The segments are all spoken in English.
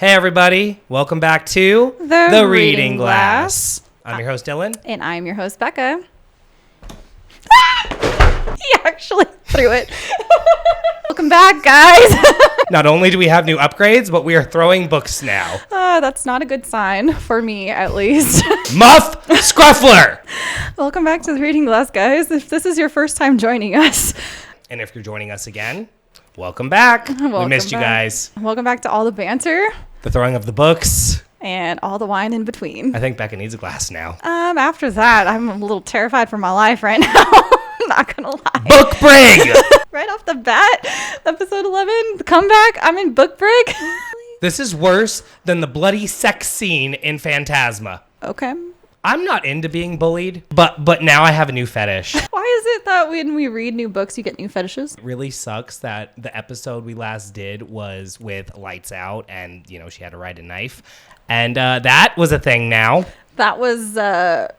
Hey everybody, welcome back to The Reading Glass. I'm your host Dylan. And I'm your host Bekka. He actually threw it. Welcome back, guys. Not only do we have new upgrades, but we are throwing books now. That's not a good sign, for me at least. Muff Scruffler! Welcome back to The Reading Glass, guys. If this is your first time joining us. And if you're joining us again, welcome back. We missed you guys. Welcome back to all the banter. The throwing of the books. And all the wine in between. I think Bekka needs a glass now. After that, I'm a little terrified for my life right now. I'm not gonna lie. Book break! Right off the bat, episode 11, the comeback, I'm in book break. This is worse than the bloody sex scene in Phantasma. Okay. I'm not into being bullied, but now I have a new fetish. Why is it that when we read new books, you get new fetishes? It really sucks that the episode we last did was with Lights Out and, she had to ride a knife. And that was a thing now. That was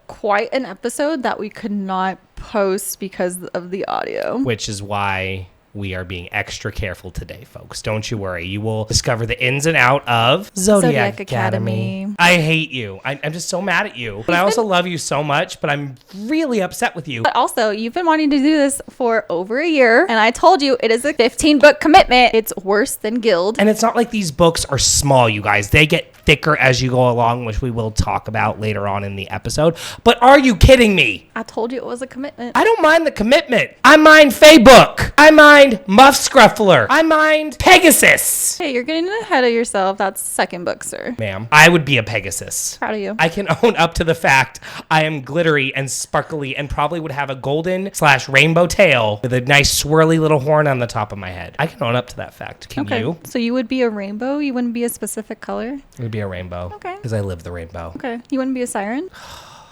quite an episode that we could not post because of the audio. Which is why we are being extra careful today, folks. Don't you worry. You will discover the ins and out of Zodiac Academy. I hate you. I'm just so mad at you. But I also love you so much, but I'm really upset with you. But also, you've been wanting to do this for over a year. And I told you it is a 15-book commitment. It's worse than Guild. And it's not like these books are small, you guys. They get thicker as you go along, which we will talk about later on in the episode. But are you kidding me? I told you it was a commitment. I don't mind the commitment. I mind Faybook. I mind Muff Scruffler. I mind Pegasus. Hey, you're getting ahead of yourself. That's second book, sir. Ma'am, I would be a Pegasus. Proud of you. I can own up to the fact I am glittery and sparkly and probably would have a golden/rainbow tail with a nice swirly little horn on the top of my head. I can own up to that fact. Can you? So you would be a rainbow? You wouldn't be a specific color? It would be a rainbow. Okay. Because I live the rainbow. Okay. You wouldn't be a siren?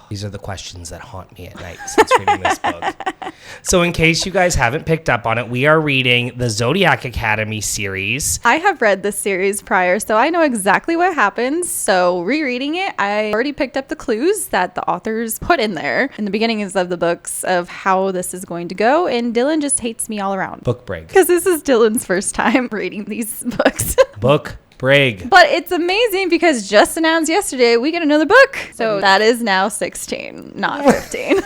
These are the questions that haunt me at night since reading this book. So in case you guys haven't picked up on it, we are reading the Zodiac Academy series. I have read this series prior, so I know exactly what happens. So rereading it, I already picked up the clues that the authors put in there in the beginnings of the books of how this is going to go. And Dylan just hates me all around. Book break. Because this is Dylan's first time reading these books. Book break. But it's amazing because just announced yesterday we get another book. So that is now 16, not 15.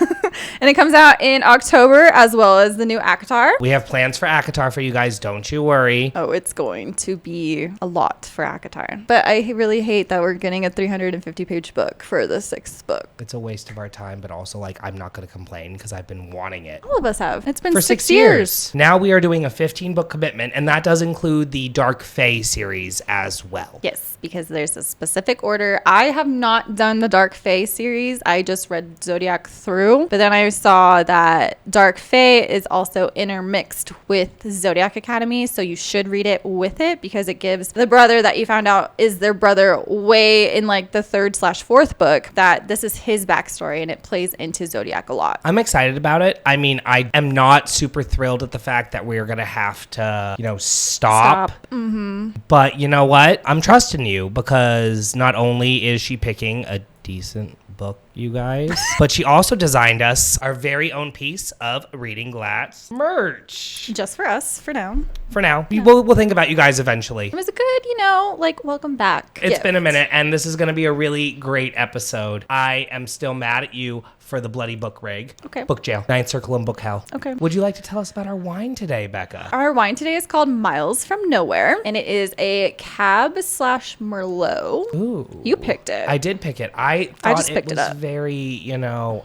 And it comes out in October as well as the new ACOTAR. We have plans for ACOTAR for you guys. Don't you worry. Oh, it's going to be a lot for ACOTAR. But I really hate that we're getting a 350-page book for the 6th book. It's a waste of our time, but also I'm not going to complain because I've been wanting it. All of us have. It's been for 6 years. Now we are doing a 15-book commitment, and that does include the Dark Fae series as well. Yes, because there's a specific order. I have not done the Dark Fae series. I just read Zodiac through, but then I saw that Dark Fae is also intermixed with Zodiac Academy, so you should read it with it because it gives the brother that you found out is their brother way in like the 3rd/4th book, that this is his backstory and it plays into Zodiac a lot. I'm excited about it. I mean, I am not super thrilled at the fact that we're going to have to, stop. Mm-hmm. But you know what? I'm trusting you because not only is she picking a decent book, you guys, but she also designed us our very own piece of Reading Glass merch. Just for us, for now. For now. Yeah. We'll think about you guys eventually. It was a good, welcome back. It's been a minute, and this is going to be a really great episode. I am still mad at you for the bloody book rig. Okay. Book jail. Ninth Circle and book hell. Okay. Would you like to tell us about our wine today, Bekka? Our wine today is called Miles from Nowhere, and it is a Cab/Merlot. Ooh. You picked it. I did pick it. I thought it was very,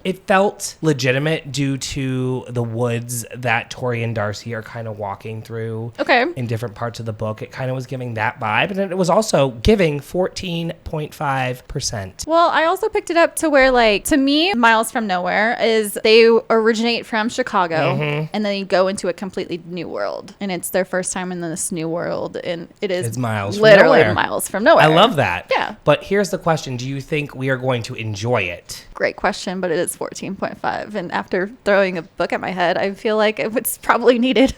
it felt legitimate due to the woods that Tori and Darcy are kind of walking through. Okay. In different parts of the book. It kind of was giving that vibe, and it was also giving 14.5%. Well, I also picked it up to where, to me, Miles from Nowhere is they originate from Chicago, and then you go into a completely new world, and it's their first time in this new world, and it's Miles from literally Nowhere. Miles from Nowhere. I love that. Yeah. But here's the question. Do you think we are going to enjoy it? Great question, but it is 14.5, and after throwing a book at my head, I feel like it was probably needed.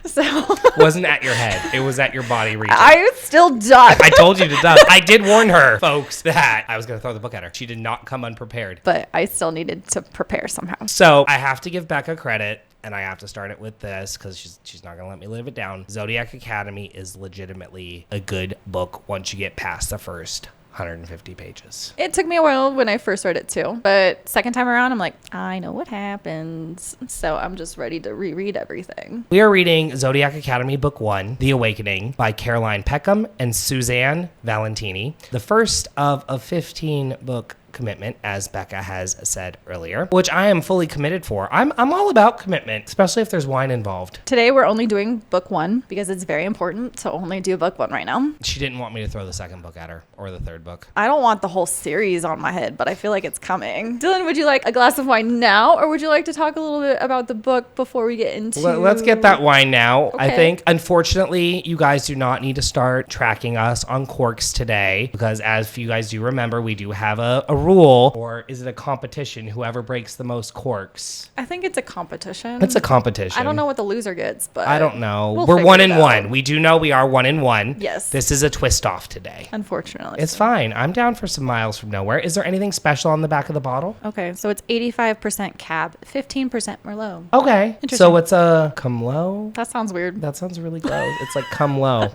So it wasn't at your head. It was at your body region. I still ducked. I told you to duck. I did warn her, folks, that I was going to throw the book at her. She did not come unprepared. But I still needed to prepare somehow. So I have to give Bekka credit. and I have to start it with this because she's not gonna let me live it down. Zodiac Academy is legitimately a good book once you get past the first 150 pages. It took me a while when I first read it too, but second time around I'm like, I know what happens, so I'm just ready to reread everything. We are reading Zodiac Academy Book 1, The Awakening, by Caroline Peckham and Suzanne Valentini, the first of a 15-book commitment, as Bekka has said earlier, which I am fully committed for. I'm all about commitment, especially if there's wine involved. Today we're only doing book 1 because it's very important to only do book 1 right now. She didn't want me to throw the second book at her or the third book. I don't want the whole series on my head, but I feel like it's coming. Dylan, would you like a glass of wine now, or would you like to talk a little bit about the book before we get into... Let's get that wine now. Okay. I think, unfortunately, you guys do not need to start tracking us on corks today because, as you guys do remember, we do have a rule, or is it a competition? Whoever breaks the most corks. I think it's a competition. It's a competition. I don't know what the loser gets, but I don't know. we'll We're figure 1 it and out. 1. We do know we are 1 and 1. Yes. This is a twist off today. Unfortunately. It's fine. I'm down for some miles from nowhere. Is there anything special on the back of the bottle? Okay, so it's 85% Cab, 15% Merlot. Okay. Interesting. So it's a come low. That sounds weird. That sounds really gross. It's like come low.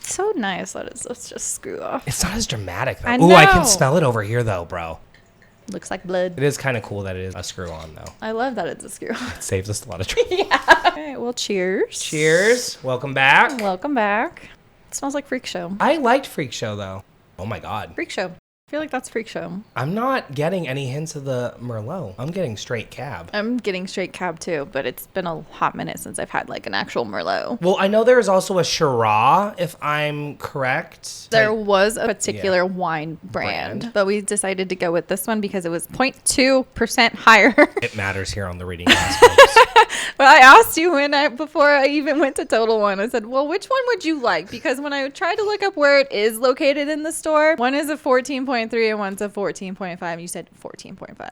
So nice that let's just screw off. It's not as dramatic though. I Ooh, I know. can smell it over here though, bro. Looks like blood. It is kind of cool that it is a screw on though. I love that it's a screw off. It saves us a lot of trouble. Okay, well, cheers. Cheers. Welcome back. Welcome back. It smells like Freak Show. I liked Freak Show though. Oh my God. Freak Show. I feel like that's Freak Show. I'm not getting any hints of the Merlot. I'm getting straight Cab. I'm getting straight Cab too, but it's been a hot minute since I've had like an actual Merlot. Well, I know there is also a Shiraz, if I'm correct. There was a particular wine brand, but we decided to go with this one because it was 0.2% higher. It matters here on the reading class, folks. But I asked you before I even went to Total Wine, I said, well, which one would you like? Because when I tried to look up where it is located in the store, one is a 14.3 and one's a 14.5. And you said 14.5.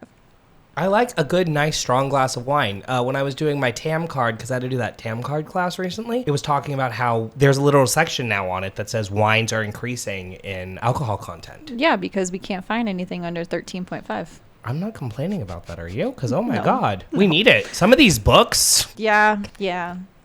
I like a good, nice, strong glass of wine. When I was doing my TAM card, because I had to do that TAM card class recently, it was talking about how there's a little section now on it that says wines are increasing in alcohol content. Yeah, because we can't find anything under 13.5. I'm not complaining about that, are you? Because, oh my No. God, we need it. Some of these books, Yeah,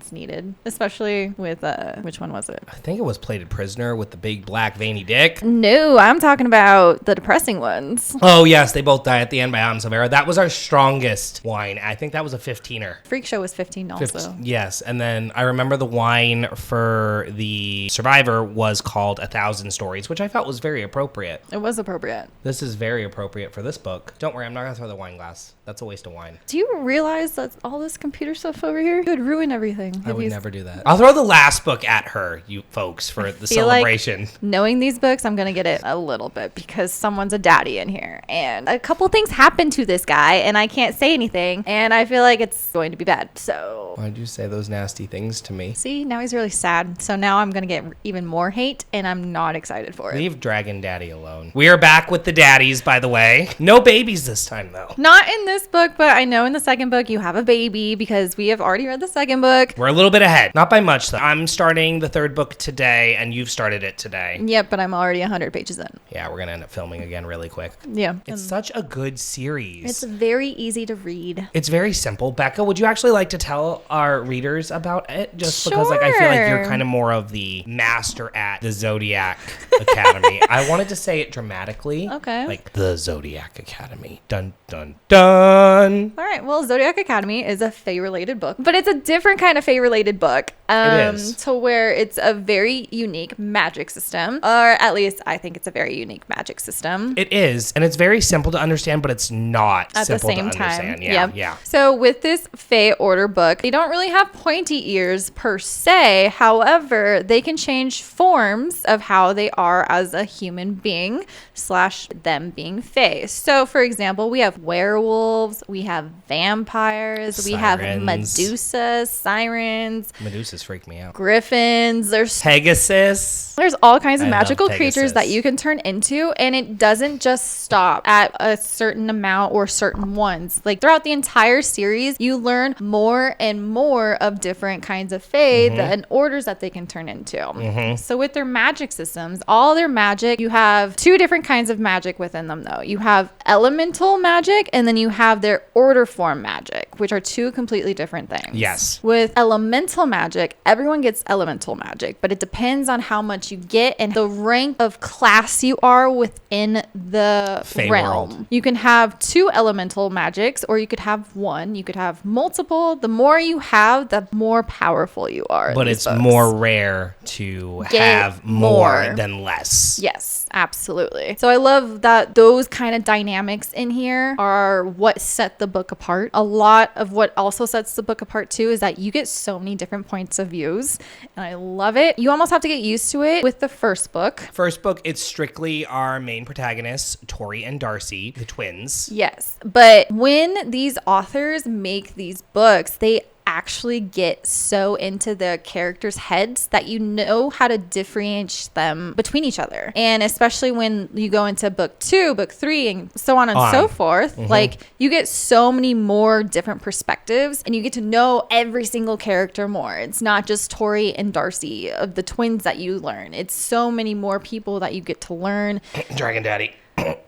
it's needed. Especially with, which one was it? I think it was Plated Prisoner with the big black veiny dick. No, I'm talking about the depressing ones. Oh, yes, they both die at the end by Adam Silvera. That was our strongest wine. I think that was a 15er. Freak Show was 15 also. Yes, and then I remember the wine for the Survivor was called 1,000 Stories, which I felt was very appropriate. It was appropriate. This is very appropriate for this book. Don't worry, I'm not going to throw the wine glass. That's a waste of wine. Do you realize that all this computer stuff over here could ruin everything? I would never do that. I'll throw the last book at her, you folks, for the feel like celebration. Knowing these books, I'm going to get it a little bit because someone's a daddy in here. And a couple things happened to this guy and I can't say anything. And I feel like it's going to be bad. So... Why'd you say those nasty things to me? See, now he's really sad. So now I'm going to get even more hate and I'm not excited for it. Leave Dragon Daddy alone. We are back with the daddies, by the way. No babies this time, though. Not in this book, but I know in the second book you have a baby because we have already read the second book. We're a little bit ahead. Not by much, though. I'm starting the third book today, and you've started it today. Yep, but I'm already 100 pages in. Yeah, we're going to end up filming again really quick. Yeah. It's such a good series. It's very easy to read. It's very simple. Bekka, would you actually like to tell our readers about it? Just because I feel like you're kind of more of the master at the Zodiac Academy. I wanted to say it dramatically. Okay. Like the Zodiac Academy. Dun, dun, dun. All right. Well, Zodiac Academy is a Fae-related book, but it's a different kind of Fae-related book. It is. To where it's a very unique magic system, or at least I think it's a very unique magic system. It is, and it's very simple to understand, but it's not At the simple same to time. understand. Yep. Yeah. So with this Fae Order book, they don't really have pointy ears per se. However, they can change forms of how they are as a human being / them being Fae. So for example, we have werewolves, we have vampires, we have Sirens. Medusas, sirens. sirens. Medusas freak me out. Griffins. There's Pegasus. There's all kinds of I magical love creatures Pegasus. that you can turn into, and it doesn't just stop at a certain amount or certain ones. Like throughout the entire series, you learn more and more of different kinds of fae and orders that they can turn into. So with their magic systems, all their magic, you have two different kinds of magic within them though. You have elemental magic, and then you have their order form magic, which are two completely different things. Yes. With elemental magic, everyone gets elemental magic, but it depends on how much you get and the rank of class you are within the Fae realm. world. You can have 2 elemental magics, or you could have 1. You could have multiple. The more you have, the more powerful you are. But it's more rare to have more than less. Yes, absolutely. So I love that those kind of dynamics in here are what set the book apart. A lot of what also sets the book apart too is that you get so many different points of views, and I love it. You almost have to get used to it with the first book. First book, it's strictly our main protagonists, Tori and Darcy, the twins. Yes, but when these authors make these books, they actually get so into the characters' heads that you know how to differentiate them between each other. And especially when you go into book 2, book 3, and so on and so forth, like you get so many more different perspectives and you get to know every single character more. It's not just Tori and Darcy of the twins that you learn. It's so many more people that you get to learn. Dragon Daddy.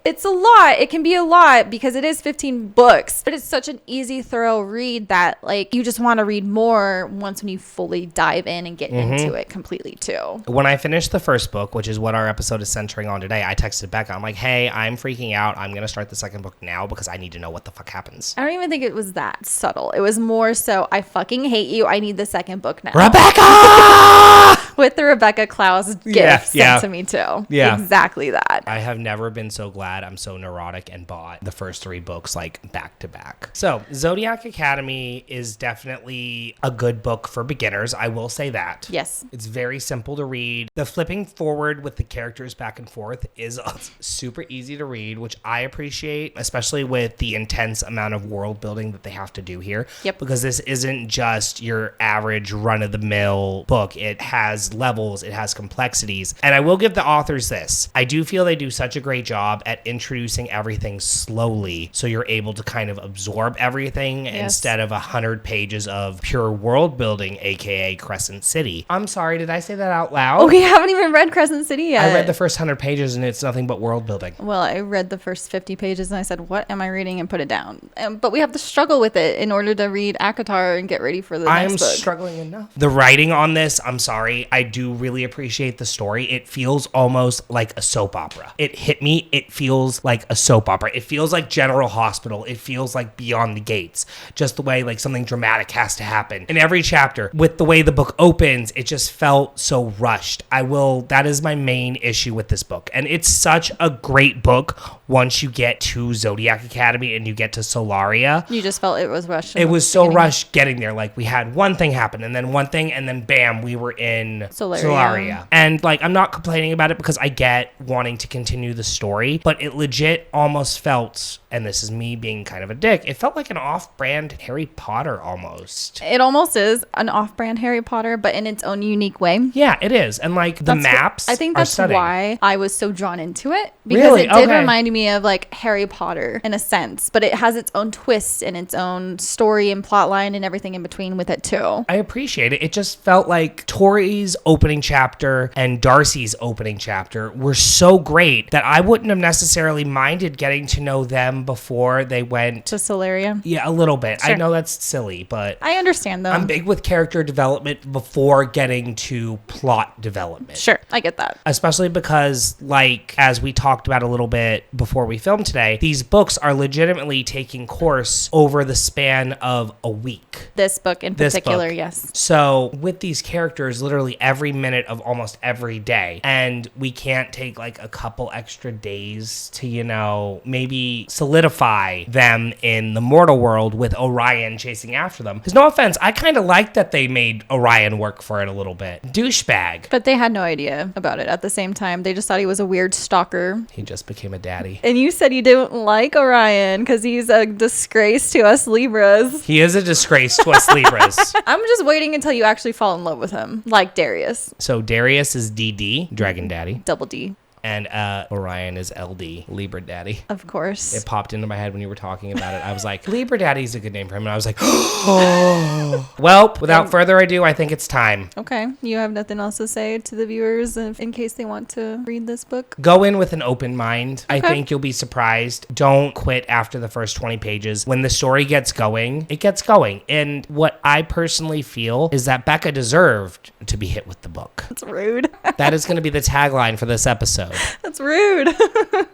It's a lot. It can be a lot because it is 15 books, but it's such an easy, thorough read that like you just want to read more once when you fully dive in and get into it completely too. When I finished the first book, which is what our episode is centering on today, I texted Bekka. I'm like, hey, I'm freaking out. I'm going to start the second book now because I need to know what the fuck happens. I don't even think it was that subtle. It was more so, I fucking hate you. I need the second book now. Rebecca! With the Rebecca Klaus gift sent to me too. Yeah. Exactly that. I have never been so glad I'm so neurotic and bought the first 3 books like back to back. So Zodiac Academy is definitely a good book for beginners. I will say that. Yes. It's very simple to read. The flipping forward with the characters back and forth is super easy to read, which I appreciate, especially with the intense amount of world building that they have to do here. Yep. Because this isn't just your average run-of-the-mill book. It has levels, it has complexities. And I will give the authors this. I do feel they do such a great job at introducing everything slowly so you're able to kind of absorb everything instead of 100 pages of pure world building, aka Crescent City. I'm sorry, did I say that out loud? Oh, we haven't even read Crescent City yet. I read the first 100 pages and it's nothing but world building. Well, I read the first 50 pages and I said, what am I reading, and put it down. But we have to struggle with it in order to read ACOTAR and get ready for the next book. I'm struggling enough. The writing on this, I'm sorry, I do really appreciate the story. It feels almost like a soap opera. It hit me. It feels like a soap opera. It feels like General Hospital. It feels like Beyond the Gates. Just the way like something dramatic has to happen in every chapter. With the way the book opens, it just felt so rushed. That is my main issue with this book. And it's such a great book once you get to Zodiac Academy and you get to Solaria. You just felt it was rushed. It was so rushed getting there. Like we had one thing happen and then one thing and then bam, we were in Solaria. And like, I'm not complaining about it because I get wanting to continue the story, but it legit almost felt, and this is me being kind of a dick, it felt like an off-brand Harry Potter almost. It almost is an off-brand Harry Potter, but in its own unique way. Yeah, it is. And like the maps I think that's stunning. why I was so drawn into it, because it did remind me of like Harry Potter in a sense, but it has its own twist and its own story and plot line and everything in between with it too. I appreciate it. It just felt like Tori's opening chapter and Darcy's opening chapter were so great that I wouldn't have necessarily minded getting to know them before they went to Solaria. Yeah, a little bit. Sure. I know that's silly, but I understand though. I'm big with character development before getting to plot development. Sure, I get that. Especially because, like, as we talked about a little bit before we filmed today, these books are legitimately taking course over the span of a week. This book in particular, yes. So with these characters, literally every minute of almost every day. And we can't take like a couple extra days to, you know, maybe solidify them in the mortal world with Orion chasing after them. Because no offense, I kind of like that they made Orion work for it a little bit. Douchebag. But they had no idea about it at the same time. They just thought he was a weird stalker. He just became a daddy. And you said you didn't like Orion because he's a disgrace to us Libras. He is a disgrace to us Libras. I'm just waiting until you actually fall in love with him, like Darius. So Darius is DD, Dragon Daddy. Double D. And Orion is LD, Libra Daddy. Of course. It popped into my head when you were talking about it. I was like, Libra Daddy's a good name for him. And I was like, oh. Well, without further ado, I think it's time. Okay. You have nothing else to say to the viewers in case they want to read this book? Go in with an open mind. Okay. I think you'll be surprised. Don't quit after the first 20 pages. When the story gets going, it gets going. And what I personally feel is that Bekka deserved to be hit with the book. That's rude. That is going to be the tagline for this episode. That's rude.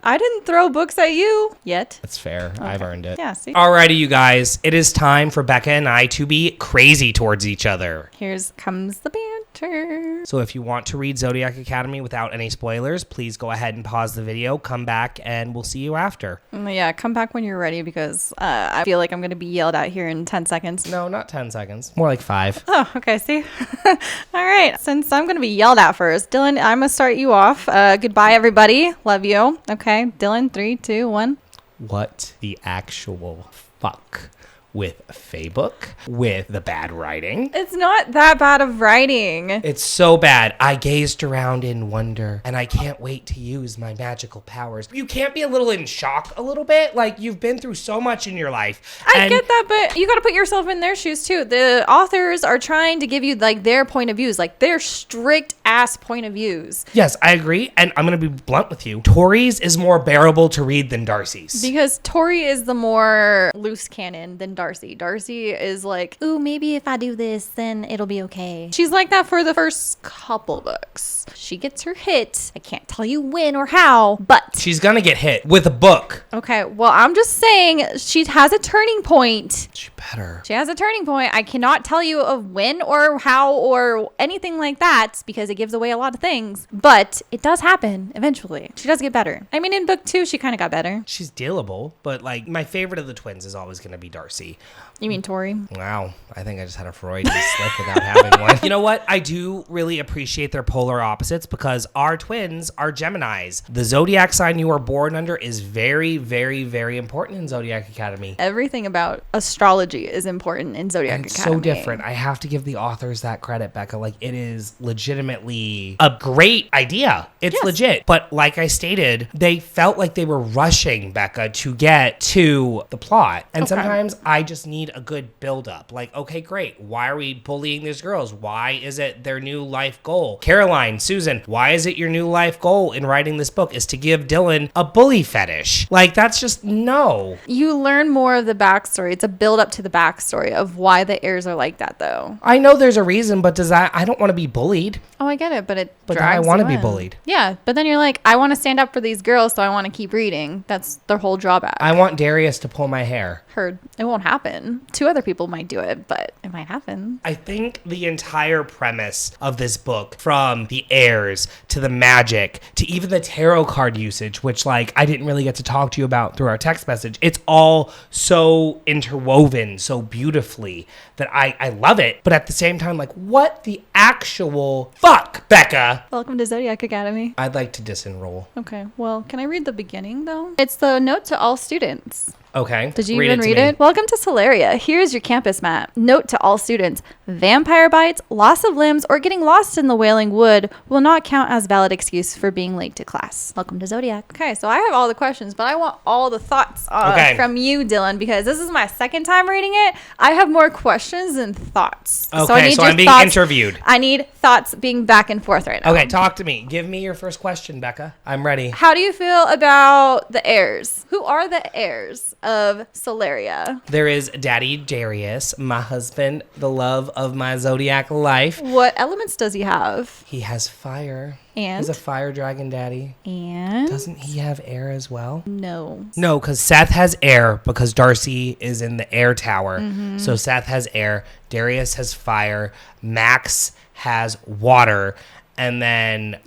I didn't throw books at you yet. That's fair. Okay. I've earned it. Yeah, see? Alrighty, you guys. It is time for Bekka and I to be crazy towards each other. Here comes the banter. So if you want to read Zodiac Academy without any spoilers, please go ahead and pause the video, come back, and we'll see you after. Yeah, come back when you're ready because I feel like I'm going to be yelled at here in 10 seconds. No, not 10 seconds. More like 5. Oh, okay. See? All right. Since I'm going to be yelled at first, Dylan, I'm going to start you off. Goodbye, everybody. Love you. Okay. Dylan, 3, 2, 1. What the actual fuck? With Faybook, with the bad writing. It's not that bad of writing. It's so bad. I gazed around in wonder, and I can't wait to use my magical powers. You can't be a little in shock a little bit? Like, you've been through so much in your life. I get that, but you got to put yourself in their shoes, too. The authors are trying to give you, like, their point of views, like, their strict-ass point of views. Yes, I agree, and I'm going to be blunt with you. Tori's is more bearable to read than Darcy's. Because Tori is the more loose cannon than Darcy. Darcy is like, ooh, maybe if I do this, then it'll be okay. She's like that for the first couple books. She gets her hit. I can't tell you when or how, but she's gonna get hit with a book. Okay, well, I'm just saying she has a turning point. She better. She has a turning point. I cannot tell you of when or how or anything like that because it gives away a lot of things, but it does happen eventually. She does get better. I mean, in book 2, she kind of got better. She's dealable, but like my favorite of the twins is always gonna be Darcy. You mean Tori? Wow, I think I just had a Freudian slip without having one. You know what? I do really appreciate their polar opposites because our twins are Geminis. The zodiac sign you are born under is very, very, very important in Zodiac Academy. Everything about astrology is important in Zodiac and it's Academy. So different. I have to give the authors that credit, Bekka. Like, it is legitimately a great idea. It's legit. But like I stated, they felt like they were rushing, Bekka, to get to the plot. And sometimes I just need a good build-up. Like, okay, great. Why are we bullying these girls? Why is it their new life goal? Caroline, Susan, why is it your new life goal in writing this book is to give Dylan a bully fetish? Like, that's just no. You learn more of the backstory. It's a build-up to the backstory of why the heirs are like that, though. I know there's a reason, but I don't want to be bullied. Oh, I get it, but I want to be bullied. Yeah, but then you're like, I want to stand up for these girls, so I want to keep reading. That's their whole drawback. I want Darius to pull my hair. Heard. It won't happen. 2 other people might do it, but it might happen. I think the entire premise of this book, from the heirs to the magic to even the tarot card usage, which like I didn't really get to talk to you about through our text message, it's all so interwoven so beautifully that I love it. But at the same time, like, what the actual fuck, Bekka? Welcome to Zodiac Academy. I'd like to disenroll. Okay, well, can I read the beginning though? It's the note to all students. Okay. Did you even read it? Welcome to Solaria. Here's your campus map. Note to all students. Vampire bites, loss of limbs, or getting lost in the Wailing Wood will not count as valid excuse for being late to class. Welcome to Zodiac. Okay, so I have all the questions, but I want all the thoughts from you, Dylan, because this is my second time reading it. I have more questions than thoughts. Okay, so I'm being interviewed. I need thoughts being back and forth right now. Okay, talk to me. Give me your first question, Bekka. I'm ready. How do you feel about the heirs? Who are the heirs of Solaria? There is Daddy Darius, my husband, the love of my zodiac life. What elements does he have? He has fire. And? He's a fire dragon daddy. And? Doesn't he have air as well? No. No, because Seth has air because Darcy is in the air tower. Mm-hmm. So Seth has air. Darius has fire. Max has water, and then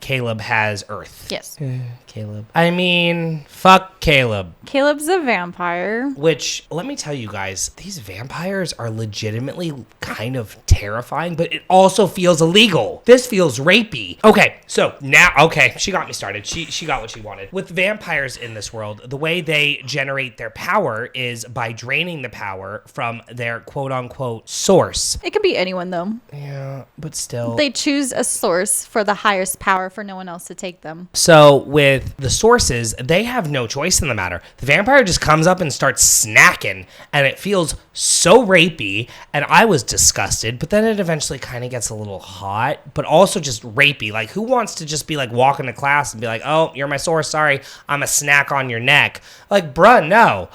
Caleb has earth. Yes. Caleb. I mean, fuck Caleb. Caleb's a vampire. Which, let me tell you guys, these vampires are legitimately kind of terrifying, but it also feels illegal. This feels rapey. Okay, so now, she got me started. She got what she wanted. With vampires in this world, the way they generate their power is by draining the power from their quote-unquote source. It could be anyone, though. Yeah, but still. They choose a source for the highest power for no one else to take them. So with the sources, they have no choice in the matter. The vampire just comes up and starts snacking, and it feels so rapey, and I was disgusted, but then it eventually kind of gets a little hot, but also just rapey. Like, who wants to just be like walking to class and be like, oh, you're my source, sorry, I'm a snack on your neck. Like, bruh, no.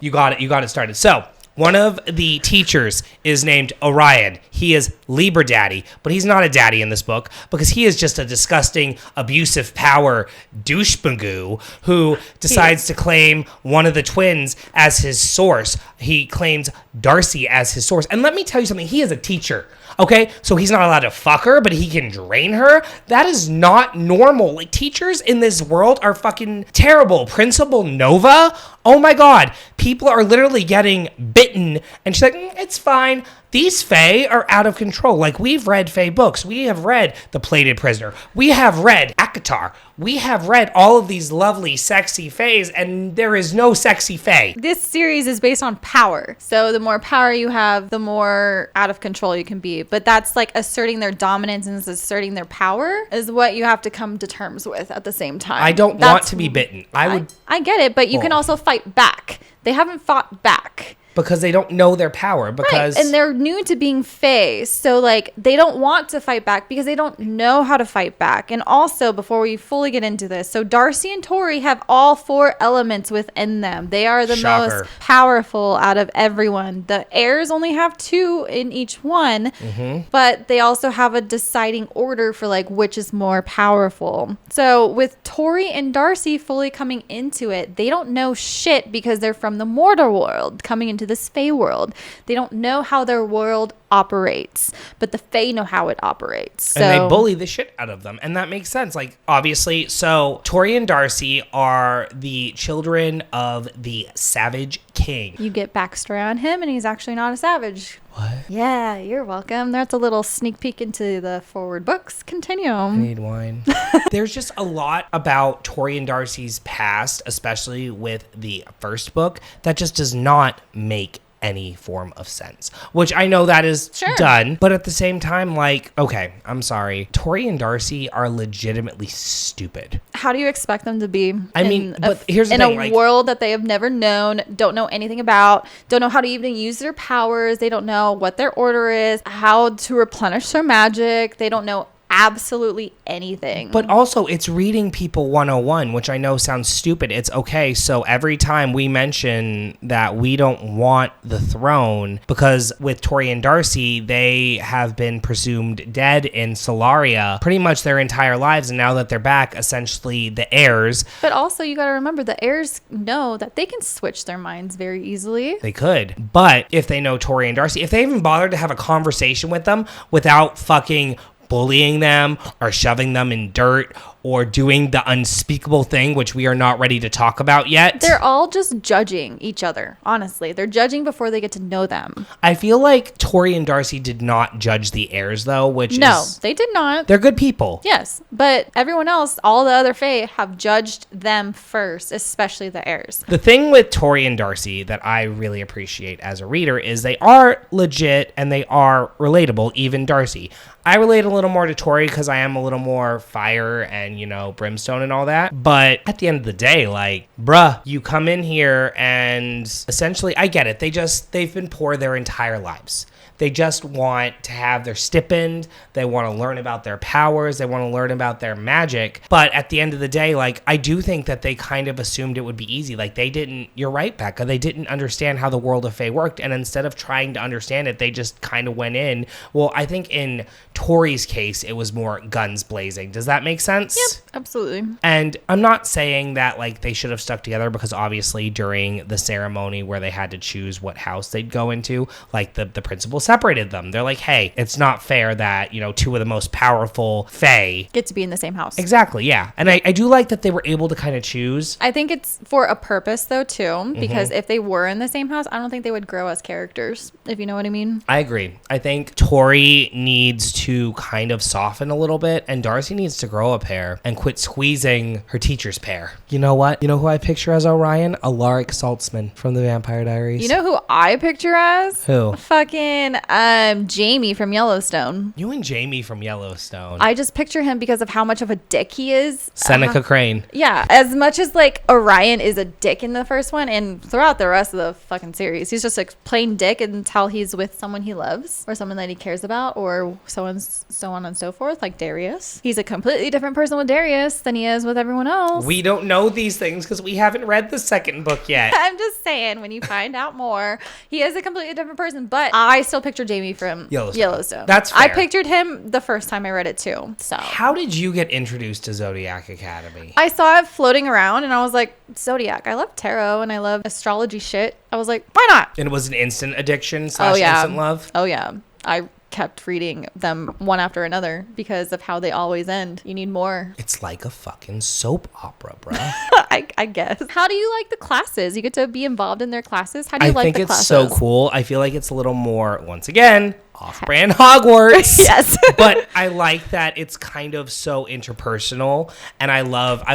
You got it started. So one of the teachers is named Orion. He is Libra Daddy, but he's not a daddy in this book because he is just a disgusting, abusive power douchebagoo who decides to claim one of the twins as his source. He claims Darcy as his source. And let me tell you something, he is a teacher. Okay, so he's not allowed to fuck her, but he can drain her. That is not normal. Like, teachers in this world are fucking terrible. Principal Nova, oh my God, people are literally getting bitten. And she's like, it's fine. These Fae are out of control. Like, we've read Fae books. We have read The Plated Prisoner. We have read Akatar. We have read all of these lovely, sexy Faes, and there is no sexy Fae. This series is based on power. So the more power you have, the more out of control you can be. But that's like asserting their dominance and asserting their power is what you have to come to terms with at the same time. I don't want to be bitten. I get it, but you can also fight back. They haven't fought back. Because they don't know their power. Because right. And they're new to being Fae. So, like, they don't want to fight back because they don't know how to fight back. And also, before we fully get into this, so Darcy and Tori have all 4 elements within them. They are the most powerful out of everyone. The heirs only have 2 in each one. Mm-hmm. But they also have a deciding order for, like, which is more powerful. So, with Tori and Darcy fully coming into it, they don't know shit because they're from the mortal world coming into this Fae world. They don't know how their world operates, but the Fae know how it operates. So, and they bully the shit out of them. And that makes sense. Like, obviously, so Tori and Darcy are the children of the Savage King. You get backstory on him, and he's actually not a savage. What? Yeah, you're welcome. That's a little sneak peek into the forward books. Continue. I need wine. There's just a lot about Tori and Darcy's past, especially with the first book, that just does not make any form of sense, which I know that is done, but at the same time, like, okay, I'm sorry, Tori and Darcy are legitimately stupid. How do you expect them to be? But here's the thing, in a world that they have never known, don't know anything about, don't know how to even use their powers, they don't know what their order is, how to replenish their magic, they don't know absolutely anything. But also, it's reading people 101, which I know sounds stupid. It's okay. So every time we mention that we don't want the throne, because with Tori and Darcy, they have been presumed dead in Solaria pretty much their entire lives. And now that they're back, essentially the heirs. But also, you got to remember, the heirs know that they can switch their minds very easily. They could. But if they know Tori and Darcy, if they even bothered to have a conversation with them without fucking bullying them or shoving them in dirt or doing the unspeakable thing, which we are not ready to talk about yet. They're all just judging each other, honestly. They're judging before they get to know them. I feel like Tori and Darcy did not judge the heirs, though, No, they did not. They're good people. Yes, but everyone else, all the other Fae, have judged them first, especially the heirs. The thing with Tori and Darcy that I really appreciate as a reader is they are legit and they are relatable, even Darcy. I relate a little more to Tori because I am a little more fire and, brimstone and all that. But at the end of the day, like, bruh, you come in here and essentially, I get it. They've been poor their entire lives. They just want to have their stipend. They want to learn about their powers. They want to learn about their magic. But at the end of the day, like, I do think that they kind of assumed it would be easy. Like, you're right, Bekka. They didn't understand how the world of Fae worked. And instead of trying to understand it, they just kind of went in. Well, I think in Tori's case, it was more guns blazing. Does that make sense? Yep, absolutely. And I'm not saying that, like, they should have stuck together because obviously during the ceremony where they had to choose what house they'd go into, like, the principal separated them. They're like, hey, it's not fair that, you know, two of the most powerful fae get to be in the same house. Exactly, yeah. And I do like that they were able to kind of choose. I think it's for a purpose, though, too, because if they were in the same house, I don't think they would grow as characters, if you know what I mean. I agree. I think Tori needs to kind of soften a little bit, and Darcy needs to grow a pair and quit squeezing her teacher's pair. You know what? You know who I picture as Orion? Alaric Saltzman from the Vampire Diaries. You know who I picture as? Who? Fucking Jamie from Yellowstone. You and Jamie from Yellowstone. I just picture him because of how much of a dick he is. Seneca Crane. Yeah. As much as like Orion is a dick in the first one and throughout the rest of the fucking series, he's just a plain dick until he's with someone he loves or someone that he cares about or so on and so forth, like Darius. He's a completely different person with Darius than he is with everyone else. We don't know these things because we haven't read the second book yet. I'm just saying, when you find out more, he is a completely different person, but I still picture Jamie from Yellowstone. That's fair. I pictured him the first time I read it too. So how did you get introduced to Zodiac Academy? I saw it floating around and I was like, Zodiac. I love tarot and I love astrology shit. I was like, why not? And it was an instant addiction / instant love? Oh, yeah. I kept reading them one after another because of how they always end. You need more. It's like a fucking soap opera, bro. I guess. How do you like the classes? You get to be involved in their classes? How do you like the classes? I think it's so cool. I feel like it's a little more, once again, off-brand Hogwarts. Yes. But I like that it's kind of so interpersonal. And I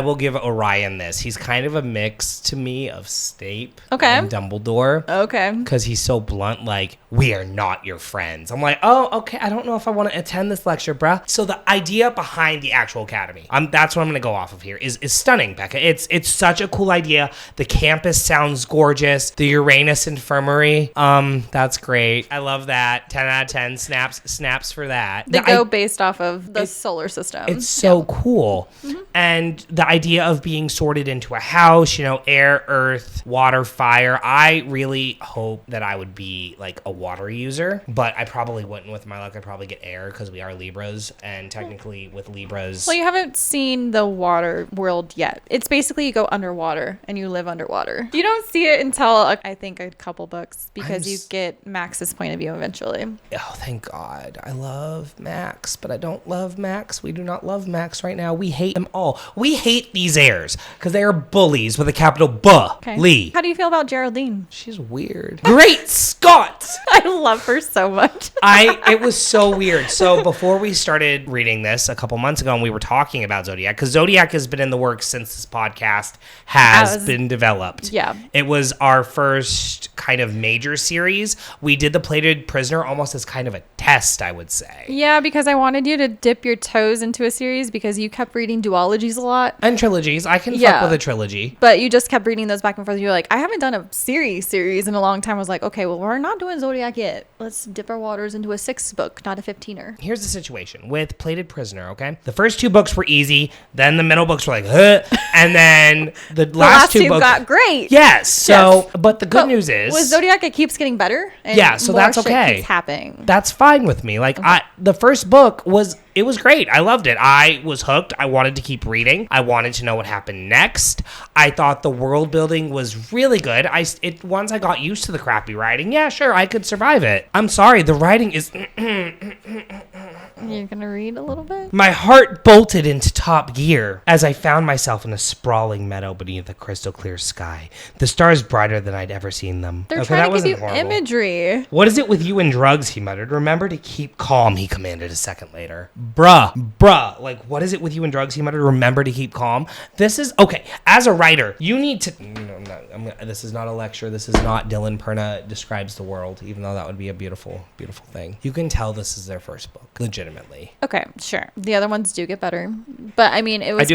will give Orion this. He's kind of a mix to me of Snape and Dumbledore. Okay. Because he's so blunt, like, we are not your friends. I'm like, oh, okay, I don't know if I want to attend this lecture, bruh. So the idea behind the actual academy, that's what I'm going to go off of here, is stunning, Bekka. It's such a cool idea. The campus sounds gorgeous. The Uranus Infirmary, that's great. I love that. 10 out of 10 snaps for that. They go based off of the solar system. It's so cool. Mm-hmm. And the idea of being sorted into a house, you know, air, earth, water, fire. I really hope that I would be like a water user, but I probably wouldn't with my luck. I'd probably get air because we are Libras, and technically with Libras. Well, you haven't seen the water world yet. It's basically you go underwater and you live underwater. You don't see it until I think a couple books because you get Max's point of view eventually. Oh, thank God. I love Max, but I don't love Max. We do not love Max right now. We hate them all. We hate these heirs because they are bullies with a capital B. Okay. Lee. How do you feel about Geraldine? She's weird. Great Scott! I love her so much. It was so weird. So before we started reading this a couple months ago and we were talking about Zodiac, because Zodiac has been in the works since this podcast has been developed. Yeah. It was our first kind of major series. We did The Plated Prisoner almost as kind of a test, I would say. Yeah, because I wanted you to dip your toes into a series because you kept reading duologies a lot. And trilogies. I can fuck with a trilogy. But you just kept reading those back and forth. You're like, I haven't done a series in a long time. I was like, okay, well, we're not doing Zodiac yet. Let's dip our waters into a 6th book, not a 15er. Here's the situation with Plated Prisoner, okay? The first 2 books were easy. Then the middle books were like, huh. And then the last two books got great. Yes. So, but the good news is with Zodiac, it keeps getting better. And yeah, so that's okay. Keeps happening. That's fine with me. Like the first book was great. I loved it. I was hooked. I wanted to keep reading. I wanted to know what happened next. I thought the world building was really good. Once I got used to the crappy writing, yeah, sure, I could survive it. I'm sorry, the writing is You're gonna read a little bit? My heart bolted into top gear as I found myself in a sprawling meadow beneath a crystal clear sky. The stars brighter than I'd ever seen them. They're trying to give you imagery. What is it with you and drugs, he muttered. Remember to keep calm, he commanded a second later. Bruh. Like, what is it with you and drugs, he muttered. Remember to keep calm. This is, okay, as a writer, you need to, this is not a lecture. This is not Dylan Perna describes the world, even though that would be a beautiful, beautiful thing. You can tell this is their first book, legitimately. Okay, sure. The other ones do get better. But I mean, it was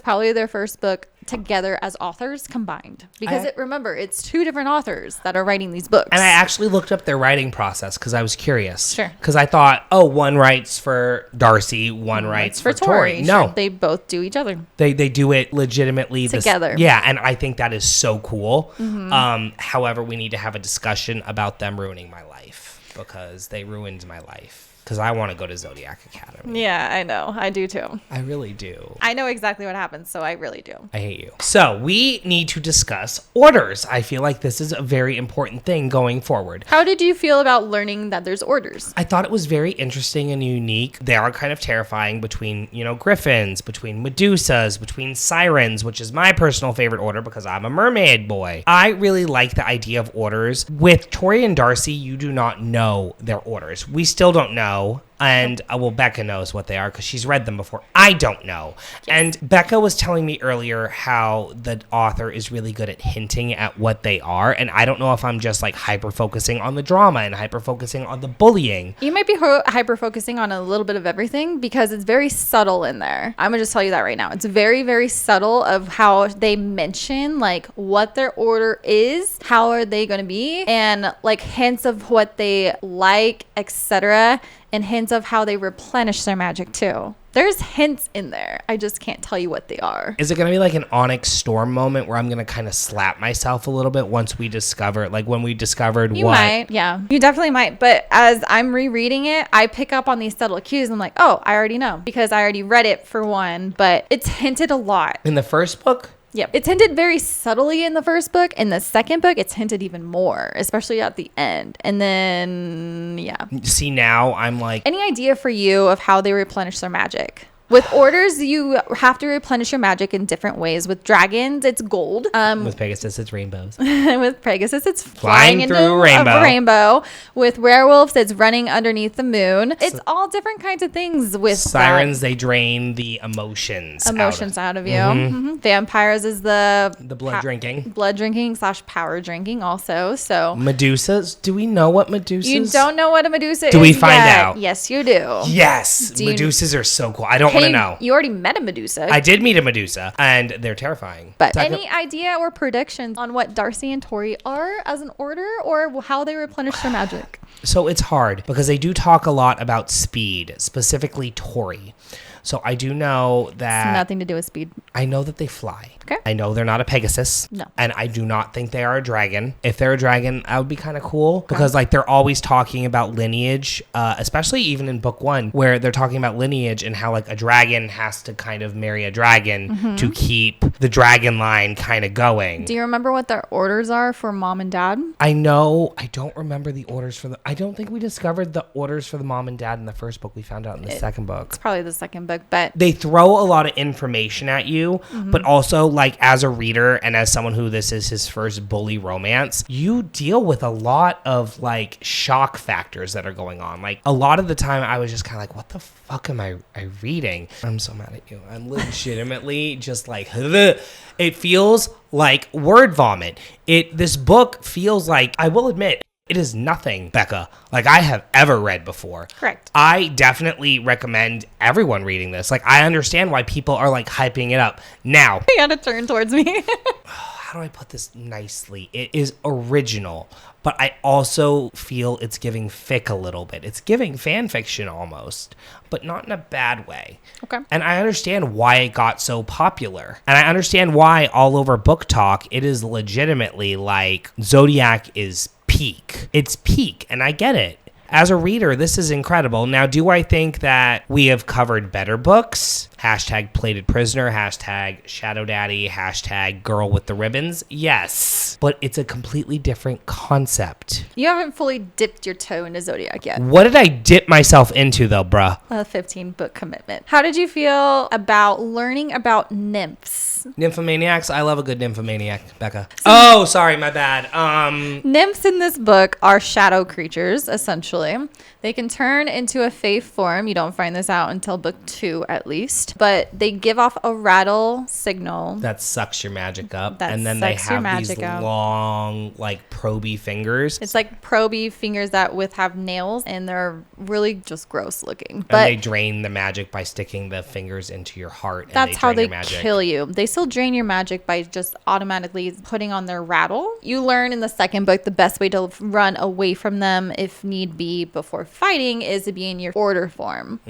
probably their first book together as authors combined. Because remember, it's 2 different authors that are writing these books. And I actually looked up their writing process because I was curious. Sure. Because I thought, one writes for Darcy, one writes for Tori. No. Sure. They both do each other. They do it legitimately. Together. Yeah, and I think that is so cool. Mm-hmm. However, we need to have a discussion about them ruining my life because they ruined my life. because I want to go to Zodiac Academy. Yeah, I know. I do too. I really do. I know exactly what happens, so I really do. I hate you. So we need to discuss orders. I feel like this is a very important thing going forward. How did you feel about learning that there's orders? I thought it was very interesting and unique. They are kind of terrifying between, griffins, between Medusas, between sirens, which is my personal favorite order because I'm a mermaid boy. I really like the idea of orders. With Tori and Darcy, you do not know their orders. We still don't know. And Bekka knows what they are because she's read them before. I don't know. Yes. And Bekka was telling me earlier how the author is really good at hinting at what they are. And I don't know if I'm just like hyper-focusing on the drama and hyper-focusing on the bullying. You might be hyper-focusing on a little bit of everything because it's very subtle in there. I'm going to just tell you that right now. It's very, very subtle of how they mention like what their order is, how are they going to be, and like hints of what they like, etc., and hints of how they replenish their magic too. There's hints in there. I just can't tell you what they are. Is it going to be like an Onyx Storm moment where I'm going to kind of slap myself a little bit once we discover, like when we discovered you might. Yeah, you definitely might. But as I'm rereading it, I pick up on these subtle cues. I'm like, oh, I already know because I already read it for one, but it's hinted a lot. In the first book? Yep. It's hinted very subtly in the first book. In the second book, it's hinted even more, especially at the end. And then, yeah. See, now I'm like... Any idea for you of how they replenish their magic? With orders, you have to replenish your magic in different ways. With dragons, it's gold. With Pegasus, it's rainbows. With Pegasus, it's flying into a rainbow. With werewolves, it's running underneath the moon. It's all different kinds of things. With sirens, they drain the emotions out of you. Mm-hmm. Vampires is the blood drinking / power drinking also. So Medusas, do we know what Medusas? You don't know what a Medusa is. Do we find out? Yes, you do. Yes, Medusas are so cool. I don't want to know. You already met a Medusa. I did meet a Medusa, and they're terrifying. But any idea or predictions on what Darcy and Tori are as an order or how they replenish their magic? So it's hard because they do talk a lot about speed, specifically Tori. So I do know that... It's nothing to do with speed. I know that they fly. Okay. I know they're not a Pegasus. No. And I do not think they are a dragon. If they're a dragon, that would be kind of cool because like they're always talking about lineage, especially even in book 1 where they're talking about lineage and how like a dragon has to kind of marry a dragon to keep the dragon line kind of going. Do you remember what their orders are for mom and dad? I know. I don't remember the orders for I don't think we discovered the orders for the mom and dad in the first book. We found out in the second book. It's probably the second book, but they throw a lot of information at you, but also like as a reader and as someone who this is his first bully romance, you deal with a lot of like shock factors that are going on. Like a lot of the time I was just kind of like, what the fuck am I reading? I'm so mad at you. I'm legitimately just like, it feels like word vomit. This book feels like, I will admit, it is nothing, Bekka, like I have ever read before. Correct. I definitely recommend everyone reading this. Like, I understand why people are, like, hyping it up. Now. You gotta turn towards me. How do I put this nicely? It is original, but I also feel it's giving fic a little bit. It's giving fan fiction almost, but not in a bad way. Okay. And I understand why it got so popular. And I understand why all over Book Talk, it is legitimately like Zodiac is peak. It's peak, and I get it. As a reader, this is incredible. Now, do I think that we have covered better books? Hashtag Plated Prisoner, hashtag Shadow Daddy, hashtag Girl with the Ribbons. Yes, but it's a completely different concept. You haven't fully dipped your toe into Zodiac yet. What did I dip myself into though, bruh? A 15-book commitment. How did you feel about learning about nymphs? Nymphomaniacs? I love a good nymphomaniac, Bekka. Oh, sorry, my bad. Nymphs in this book are shadow creatures, essentially. They can turn into a fae form. You don't find this out until book 2, at least. But they give off a rattle signal. That sucks your magic up. And then they have these long, like, proby fingers. It's like proby fingers that have nails, and they're really just gross looking. But they drain the magic by sticking the fingers into your heart. And that's how they kill you. They still drain your magic by just automatically putting on their rattle. You learn in the second book the best way to run away from them, if need be, before fighting is to be in your order form.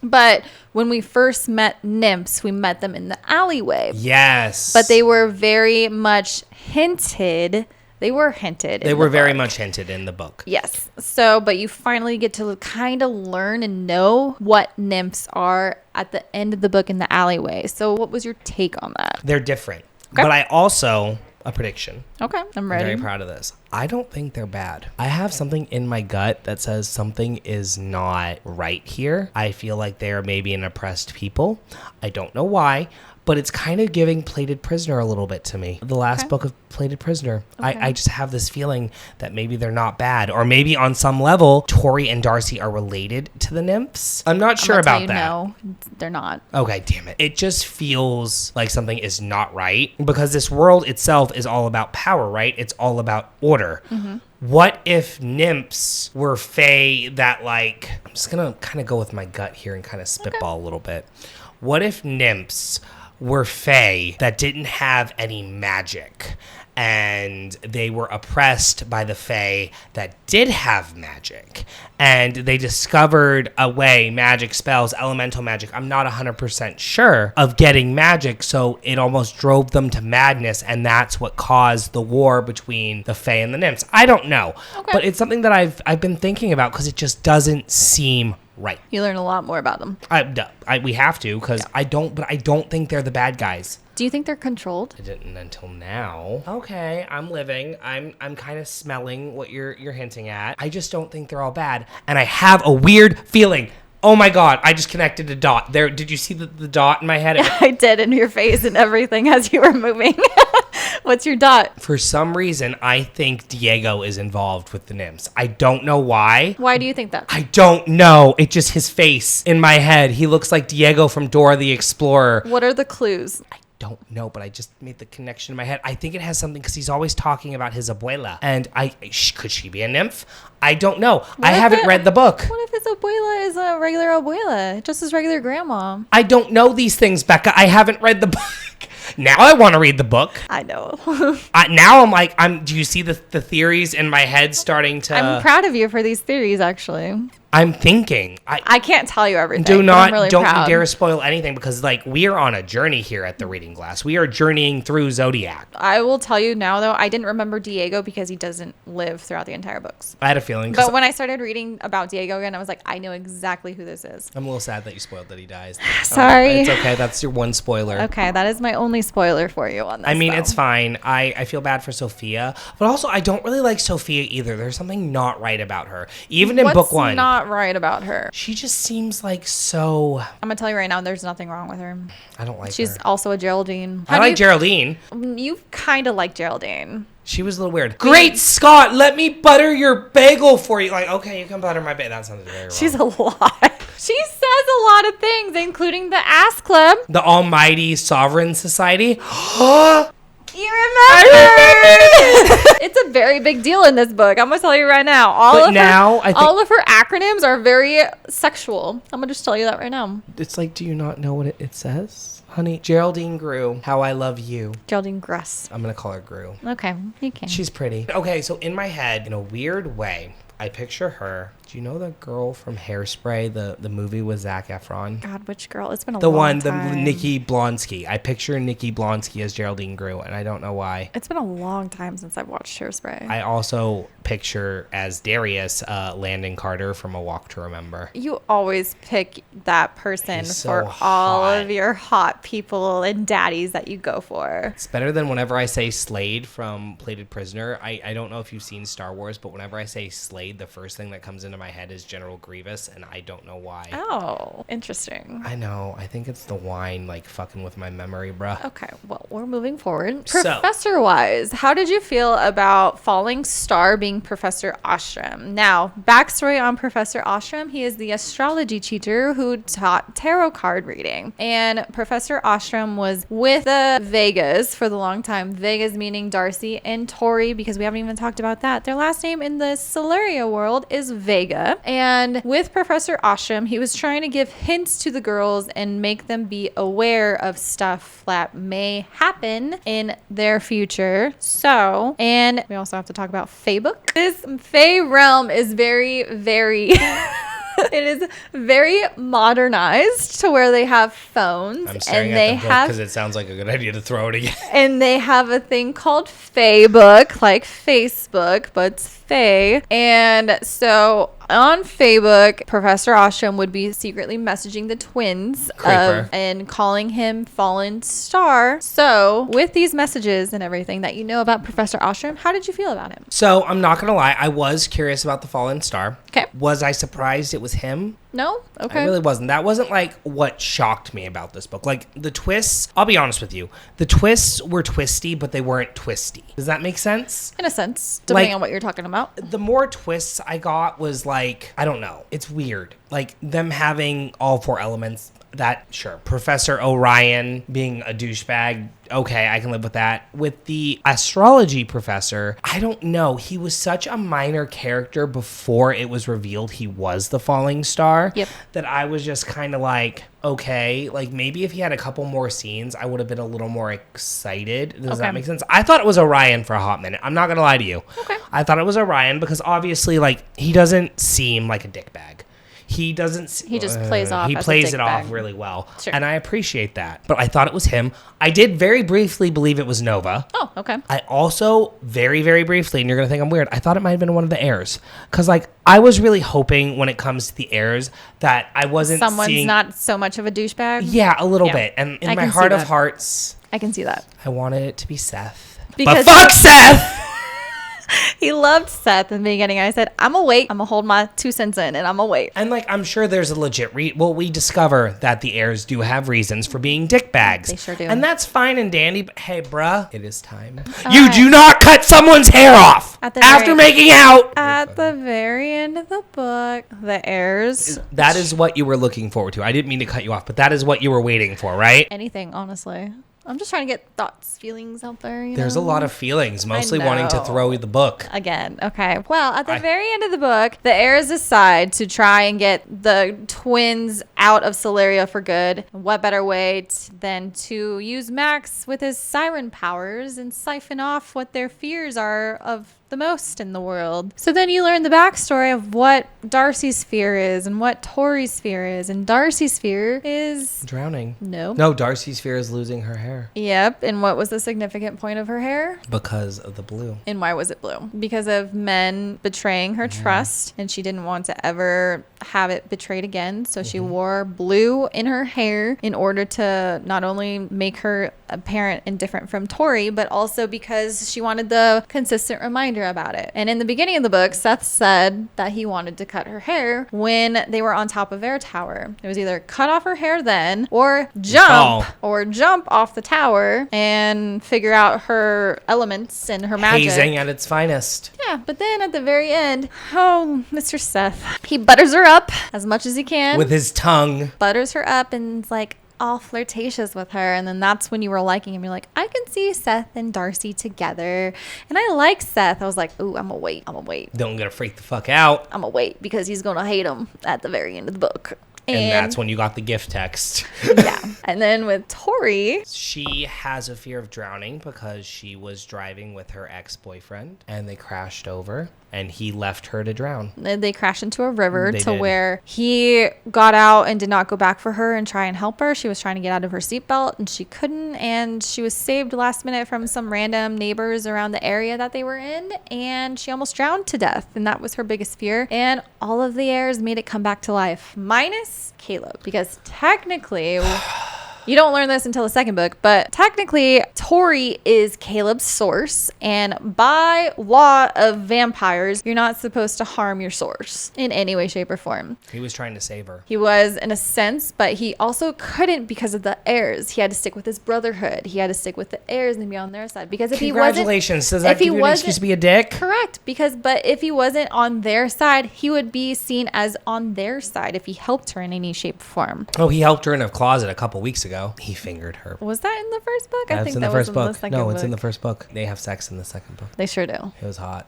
But when we first met nymphs, we met them in the alleyway. Yes. But they were very much hinted They were hinted. They were very much hinted in the book. Yes. So, but you finally get to kind of learn and know what nymphs are at the end of the book in the alleyway. So what was your take on that? They're different. Okay. But I also, a prediction. Okay, I'm ready. I'm very proud of this. I don't think they're bad. I have something in my gut that says something is not right here. I feel like they are maybe an oppressed people. I don't know why, but it's kind of giving Plated Prisoner a little bit to me. The last book of Plated Prisoner. Okay. I just have this feeling that maybe they're not bad. Or maybe on some level, Tori and Darcy are related to the nymphs. I'm not sure about that. No, they're not. Okay, damn it. It just feels like something is not right because this world itself is all about power, right? It's all about order. Mm-hmm. What if nymphs were fae that like, I'm just going to kind of go with my gut here and kind of spitball a little bit. What if nymphs were fae that didn't have any magic and they were oppressed by the fae that did have magic and they discovered a way, magic spells, elemental magic, I'm not 100% sure, of getting magic, so it almost drove them to madness, and that's what caused the war between the fae and the nymphs. I don't know, but it's something that I've been thinking about because it just doesn't seem right. You learn a lot more about them. We have to, because I don't think they're the bad guys. Do you think they're controlled? I didn't until now. Okay, I'm living. I'm kind of smelling what you're hinting at. I just don't think they're all bad. And I have a weird feeling. Oh my God, I just connected a dot. There, did you see the dot in my head? I did, in your face and everything as you were moving. What's your dot? For some reason, I think Diego is involved with the nymphs. I don't know why. Why do you think that? I don't know. It's just his face in my head. He looks like Diego from Dora the Explorer. What are the clues? I don't know, but I just made the connection in my head. I think it has something because he's always talking about his abuela. And could she be a nymph? I don't know. I haven't read the book. What if his abuela is a regular abuela? Just his regular grandma? I don't know these things, Bekka. I haven't read the book. Now I want to read the book. I know. Now I'm like, do you see the theories in my head starting to... I'm proud of you for these theories, actually. I'm thinking. I can't tell you everything. Don't you dare spoil anything because like we are on a journey here at the Reading Glass. We are journeying through Zodiac. I will tell you now though, I didn't remember Diego because he doesn't live throughout the entire books. I had a feeling. But when I started reading about Diego again, I was like, I know exactly who this is. I'm a little sad that you spoiled that he dies. Sorry. It's okay. That's your one spoiler. Okay, that is my only spoiler for you on this. I mean, it's fine. I feel bad for Sophia, but also I don't really like Sophia either. There's something not right about her. Even in book one. What's not right about her? She just seems like so... I'm going to tell you right now, there's nothing wrong with her. I don't like her. She's also a Geraldine. I like Geraldine. You kind of like Geraldine. She was a little weird. Great Scott, let me butter your bagel for you. Like, okay, you can butter my bagel. That sounded very wrong. She's a lot. She says a lot of things, including the Ass Club. The Almighty Sovereign Society. You remember? It's a very big deal in this book. I'm going to tell you right now. All of her acronyms are very sexual. I'm going to just tell you that right now. It's like, do you not know what it says? Honey, Geraldine Grew, how I love you. Geraldine Gruss. I'm going to call her Grew. Okay, you can. She's pretty. Okay, so in my head, in a weird way, I picture her. Do you know the girl from Hairspray, the movie with Zac Efron? God, which girl? It's been a long time. The Nikki Blonsky. I picture Nikki Blonsky as Geraldine Grew, and I don't know why. It's been a long time since I've watched Hairspray. I also picture as Darius Landon Carter from A Walk to Remember. You always pick that person for all of your hot people and daddies that you go for. It's better than whenever I say Slade from Plated Prisoner. I don't know if you've seen Star Wars, but whenever I say Slade, the first thing that comes into my head is General Grievous, and I don't know why. Oh, interesting. I know. I think it's the wine, like, fucking with my memory, bruh. Okay, well, we're moving forward. Professor-wise, how did you feel about Falling Star being Professor Ostrom? Now, backstory on Professor Ostrom, he is the astrology teacher who taught tarot card reading. And Professor Ostrom was with the Vegas for the long time. Vegas meaning Darcy and Tori, because we haven't even talked about that. Their last name in the Solaria world is Vega. And with Professor Ostrom, he was trying to give hints to the girls and make them be aware of stuff that may happen in their future. So, and we also have to talk about Fae book. This Fae realm is very, very... It is very modernized to where they have phones. I'm staring and at they the book have because it sounds like a good idea to throw it again. and they have a thing called Facebook, like Facebook, but it's Faye. And so on Facebook, Professor Ostrom would be secretly messaging the twins and calling him Fallen Star. So with these messages and everything that you know about Professor Ostrom, how did you feel about him? So I'm not going to lie. I was curious about the Fallen Star. Okay. Was I surprised it was him? No? Okay. I really wasn't. That wasn't like what shocked me about this book. Like the twists, I'll be honest with you. The twists were twisty, but they weren't twisty. Does that make sense? In a sense, depending on what you're talking about. The more twists I got was like, I don't know. It's weird. Like them having all four elements. That, sure. Professor Orion being a douchebag. Okay, I can live with that. With the astrology professor, I don't know. He was such a minor character before it was revealed he was the falling star. Yep. That I was just kind of like, okay, like maybe if he had a couple more scenes, I would have been a little more excited. Does that make sense? I thought it was Orion for a hot minute. I'm not going to lie to you. Okay. I thought it was Orion because obviously, like, he doesn't seem like a dickbag. He doesn't. He just plays off. He as plays a it off dickbag. really well, Sure. and I appreciate that. But I thought it was him. I did very briefly believe it was Nova. Oh, okay. I also very, very briefly, and you're gonna think I'm weird, I thought it might have been one of the heirs, because like I was really hoping when it comes to the heirs that I wasn't Someone's seeing. not so much of a douchebag. Yeah, a little Yeah. bit, and in I my can see heart of that. hearts, I can see that. I wanted it to be Seth. Because- But fuck Seth. He loved Seth in the beginning. I said, I'm going to wait. I'm going to hold my 2 cents in and I'm going to wait. And, like, I'm sure there's a legit well, we discover that the heirs do have reasons for being dickbags. They sure do. And that's fine and dandy, but hey, bruh, it is time. All You right. do not cut someone's hair off At the after very- making out. At the very end of the book, the heirs. That is what you were looking forward to. I didn't mean to cut you off, but that is what you were waiting for, right? Anything, honestly. I'm just trying to get thoughts, feelings out there. There's a lot of feelings, mostly wanting to know. throw the book. Again, okay. Well, at the very end of the book, the heirs decide to try and get the twins out of Solaria for good. What better way than to use Max with his siren powers and siphon off what their fears are of the most in the world. So then you learn the backstory of what Darcy's fear is and what Tori's fear is. And Darcy's fear is... Drowning. No. Darcy's fear is losing her hair. Yep. And what was the significant point of her hair? Because of the blue. And why was it blue? Because of men betraying her trust, and she didn't want to ever have it betrayed again. So she wore blue in her hair in order to not only make her apparent and different from Tori, but also because she wanted the consistent reminder about it. And in the beginning of the book, Seth said that he wanted to cut her hair when they were on top of Air Tower. It was either cut off her hair then or jump off the tower and figure out her elements and her magic. Hazing at its finest. Yeah, but then at the very end, Mr. Seth, he butters her up as much as he can. With his tongue. Butters her up and is like all flirtatious with her. And then that's when you were liking him. You're like, I can see Seth and Darcy together. And I like Seth. I was like, ooh, I'm gonna wait. Don't get to freak the fuck out. I'm gonna wait because he's gonna hate him at the very end of the book. And that's when you got the gift text. Yeah. And then with Tori, she has a fear of drowning because she was driving with her ex-boyfriend and they crashed over and he left her to drown. they crashed into a river They to did. where he got out and did not go back for her and try and help her. She was trying to get out of her seatbelt and she couldn't. And she was saved last minute from some random neighbors around the area that they were in. And she almost drowned to death. And that was her biggest fear. And all of the heirs made it come back to life, minus Caleb, because technically you don't learn this until the second book, but technically Tori is Caleb's source, and by law of vampires, you're not supposed to harm your source in any way, shape, or form. He was trying to save her. He was in a sense, but he also couldn't because of the heirs. He had to stick with his brotherhood. He had to stick with the heirs and be on their side, because if he wasn't, Congratulations. Does that if he give you an wasn't- excuse to be a dick? correct, but if he wasn't on their side, he would be seen as on their side if he helped her in any shape or form. Oh, he helped her in a closet a couple weeks ago. He fingered her. Was that in the first book? That's I think in that the first was book. in the second No, book. it's in the first book. They have sex in the second book. They sure do. It was hot.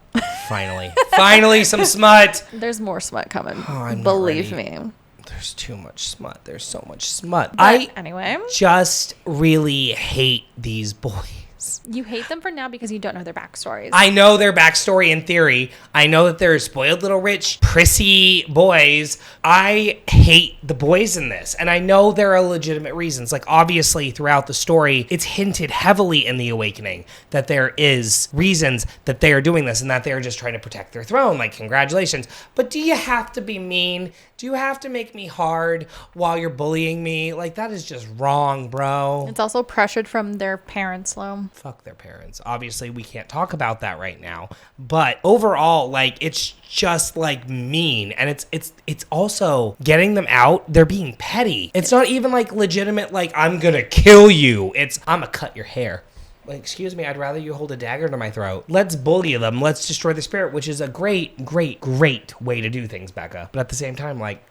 Finally. Finally, some smut. There's more smut coming. I'm not Believe ready. me. There's too much smut. There's so much smut. But anyway, just really hate these boys. is. You hate them for now because you don't know their backstories. I know their backstory in theory. I know that they're spoiled little rich, prissy boys. I hate the boys in this. And I know there are legitimate reasons. Like, obviously, throughout the story, it's hinted heavily in The Awakening that there is reasons that they are doing this and that they're just trying to protect their throne. Like, congratulations. But do you have to be mean? Do you have to make me hard while you're bullying me? Like, that is just wrong, bro. It's also pressured from their parents, though. Fuck their parents. Obviously, we can't talk about that right now. But overall, like, it's just like mean. And it's also getting them out. They're being petty. It's not even like legitimate, like, I'm gonna kill you. It's, I'm gonna cut your hair. Like, excuse me, I'd rather you hold a dagger to my throat. Let's bully them. Let's destroy the spirit, which is a great, great, great way to do things, Bekka. But at the same time, like,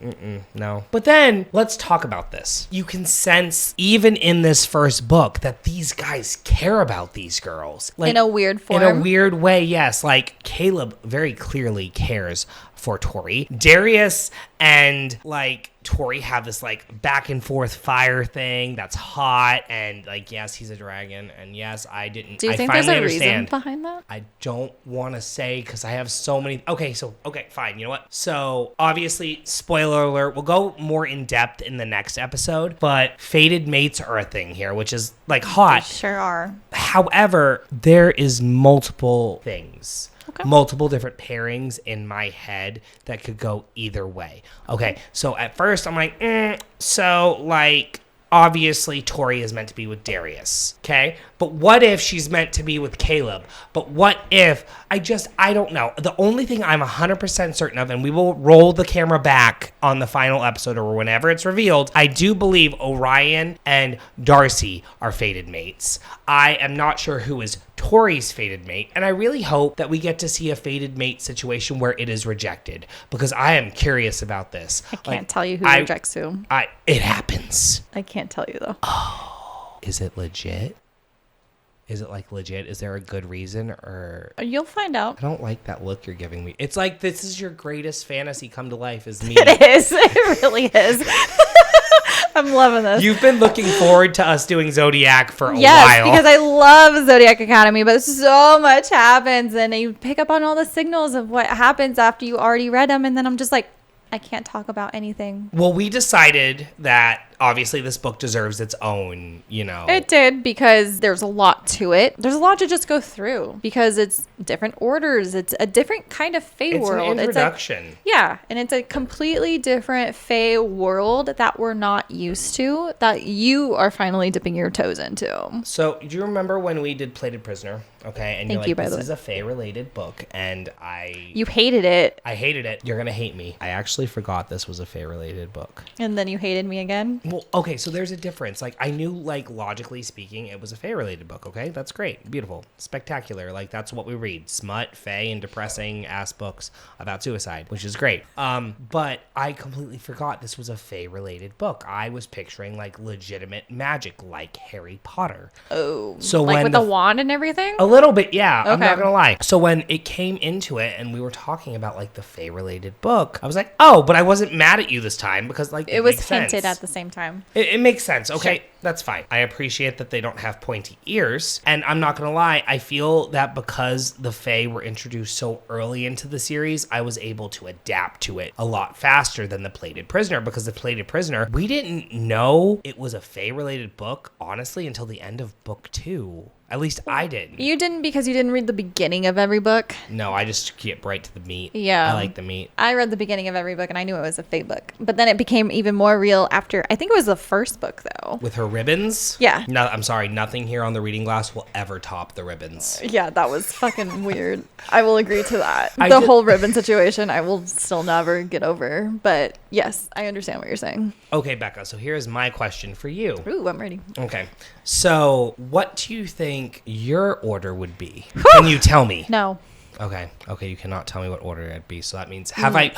no. But then, let's talk about this. You can sense, even in this first book, that these guys care about these girls. Like, in a weird form. In a weird way, yes. Like, Caleb very clearly cares for Tori. Darius and, like, Tori have this, like, back and forth fire thing that's hot, and, like, yes, he's a dragon, and yes, I didn't. Do you think there's a reason behind that? I don't want to say because I have so many. Okay, fine. You know what? So obviously, spoiler alert. We'll go more in depth in the next episode, but fated mates are a thing here, which is like hot. They sure are. However, there is multiple things. Okay. Multiple different pairings in my head that could go either way. Okay, so at first I'm like, so like, obviously Tori is meant to be with Darius, okay? But what if she's meant to be with Caleb? But what if, I don't know. The only thing I'm 100% certain of, and we will roll the camera back on the final episode or whenever it's revealed, I do believe Orion and Darcy are fated mates. I am not sure who is Tori's fated mate, and I really hope that we get to see a fated mate situation where it is rejected, because I am curious about this. I can't tell you who rejects who. It happens. I can't tell you, though. Oh, is it legit? Is it like legit? Is there a good reason, or? You'll find out. I don't like that look you're giving me. It's like this is your greatest fantasy come to life is me. It is. It really is. I'm loving this. You've been looking forward to us doing Zodiac for a while. Yes, because I love Zodiac Academy, but so much happens, and you pick up on all the signals of what happens after you already read them, and then I'm just like, I can't talk about anything. Well, we decided that obviously this book deserves its own, you know. It did, because there's a lot to it. There's a lot to just go through, because it's different orders. It's a different kind of Fae world. It's an introduction. And it's a completely different Fae world that we're not used to, that you are finally dipping your toes into. So, do you remember when we did Plated Prisoner? Okay, and Thank you're you, like, by the this is way. a Fae-related book, and You hated it, I hated it. You're gonna hate me. I actually forgot this was a Fae-related book. and then you hated me again. Well, okay, so there's a difference. Like, I knew, like, logically speaking, it was a Fae-related book, okay? That's great. Beautiful. Spectacular. Like, that's what we read. Smut, Fae, and depressing-ass books about suicide, which is great. But I completely forgot this was a Fae-related book. I was picturing, like, legitimate magic, like Harry Potter. Oh. So like when with the wand and everything? A little bit, yeah. I'm Okay. not gonna lie. So when it came into it and we were talking about like the Fae-related book, I was like, oh, but I wasn't mad at you this time because like It was makes hinted sense. at the same time. It makes sense. Okay, Sure. That's fine. I appreciate that they don't have pointy ears. And I'm not gonna lie, I feel that because the Fae were introduced so early into the series, I was able to adapt to it a lot faster than the Plated Prisoner, because the Plated Prisoner, we didn't know it was a Fae-related book, honestly, until the end of book 2. At least I didn't. You didn't, because you didn't read the beginning of every book. No, I just get right to the meat. Yeah. I like the meat. I read the beginning of every book, and I knew it was a Fae book. But then it became even more real after, I think it was the first book, though. With her ribbons? Yeah. No, I'm sorry. Nothing here on the reading glass will ever top the ribbons. Yeah, that was fucking weird. I will agree to that. I The ju- whole ribbon situation, I will still never get over. But yes, I understand what you're saying. Okay, Bekka, so here's my question for you. Ooh, I'm ready. Okay. So, what do you think your order would be? Can you tell me? No. Okay, you cannot tell me what order it'd be. So that means, I